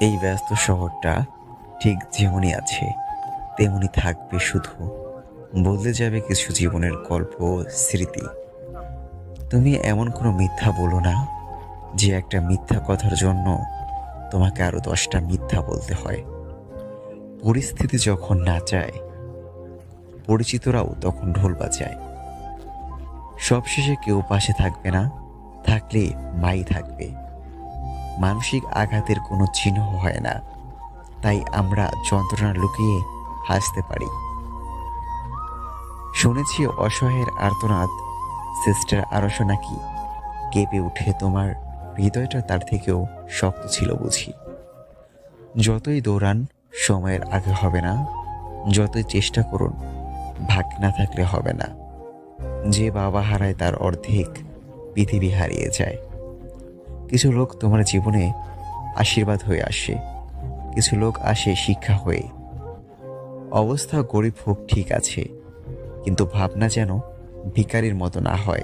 এই ব্যস্ত শহরটা ঠিক যেমনই আছে তেমনি থাকবে, শুধু বদলে যাবে কিছু জীবনের গল্প ও স্মৃতি। তুমি এমন কোনো মিথ্যা বলো না যে একটা মিথ্যা কথার জন্য তোমাকে আরো 10টা মিথ্যা বলতে হয়। পরিস্থিতি যখন না চায়, পরিচিতরাও তখন ঢোল বাজায়। সবশেষে কেউ পাশে থাকবে না, থাকলে মাই থাকবে। মানসিক আঘাতের কোনো চিহ্ন হয় না, তাই আমরা যন্ত্রণা লুকিয়ে হাসতে পারি। শুনেছি অসহায়ের আর্তনাদ সিস্টার আরশো নাকি কেঁপে উঠে, তোমার হৃদয়টা তার থেকেও শক্ত ছিল বুঝি। যতই দৌড়ান সময়ের আগে হবে না, যতই চেষ্টা করুন ভাগ না থাকলে হবে না। যে বাবা হারায় তার অর্ধেক পৃথিবী হারিয়ে যায়। কিছু লোক তোমার জীবনে আশীর্বাদ হয়ে আসে, কিছু লোক আসে শিক্ষা হয়ে। অবস্থা গরিব হোক ঠিক আছে, কিন্তু ভাবনা যেন ভিখারির মতো না হয়।